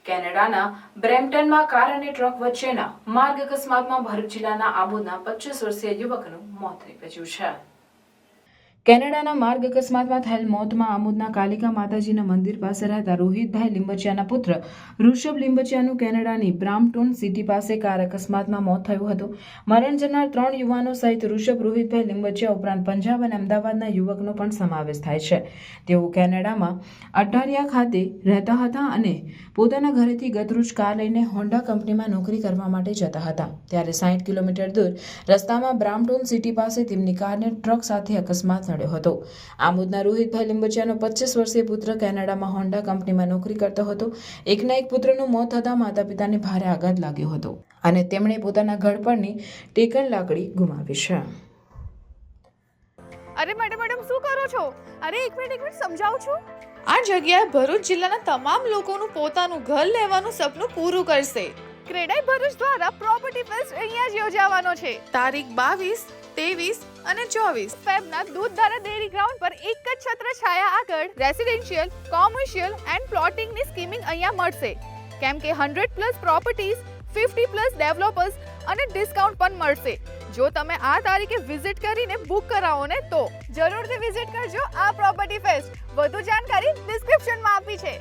કેનેડાના બ્રેમ્પટનમાં કાર અને ટ્રક વચ્ચેના માર્ગ અકસ્માતમાં ભરૂચ જિલ્લાના આબોદના 25 વર્ષીય યુવકનું મોત નીપજ્યું છે. કેનેડાના માર્ગ અકસ્માતમાં થયેલ મોતમાં આમોદના કાલિકા માતાજીના મંદિર પાસે રહેતા રોહિતભાઈ લીંબચિયાના પુત્ર ઋષભ લીંબચિયાનું કેનેડાની બ્રામ્પટન સિટી પાસે કાર અકસ્માતમાં મોત થયું હતું. મરણ જનાર 3 યુવાનો સહિત ઋષભ રોહિતભાઈ લીંબચિયા ઉપરાંત પંજાબ અને અમદાવાદના યુવકનો પણ સમાવેશ થાય છે. તેઓ કેનેડામાં અટારિયા ખાતે રહેતા હતા અને પોતાના ઘરેથી ગતરોજ કાર લઈને હોન્ડા કંપનીમાં નોકરી કરવા માટે જતા હતા. ત્યારે 60 કિલોમીટર દૂર રસ્તામાં બ્રામ્પટન સિટી પાસે તેમની કારને ટ્રક સાથે અકસ્માત નડ્યો હતો. આમોદના રોહિતભાઈ લીંબચિયાનો 25 વર્ષીય પુત્ર કેનેડામાં હોન્ડા કંપનીમાં નોકરી કરતો હતો. એકના એક પુત્રનું મોત થતાં માતા પિતાને ભારે આઘાત લાગ્યો હતો અને તેમણે પોતાના ઘડપણની ટેકન લાકડી ગુમાવી છે. અરે મેડમ શું કરો છો? અરે એક મિનિટ સમજાવું છું. આ જગ્યા ભરૂચ જિલ્લાના તમામ લોકોનું પોતાનું ઘર લેવાનું સપનું પૂરું કરશે. ક્રેડાઈ ભરૂચ દ્વારા પ્રોપર્ટી ફેસ્ટ અહીંયા જ યોજાવાનો છે. તારીખ 22, 23 અને 24 ફેબના દૂધધારા ડેરી ગ્રાઉન્ડ પર એક જ છત્ર છાયા આગળ રેસિડેન્શિયલ, કોમર્શિયલ એન્ડ પ્લોટિંગની સ્કીમિંગ અહીંયા મળશે. કેમ કે 100+ પ્રોપર્ટીઝ, 50+ ડેવલપર્સ અને ડિસ્કાઉન્ટ પણ મળશે. જો તમે આ તારીખે વિઝિટ કરીને બુક કરાવો ને તો જરૂરથી વિઝિટ કરજો આ પ્રોપર્ટી ફેસ્ટ. વધુ જાણકારી ડિસ્ક્રિપ્શનમાં આપી છે.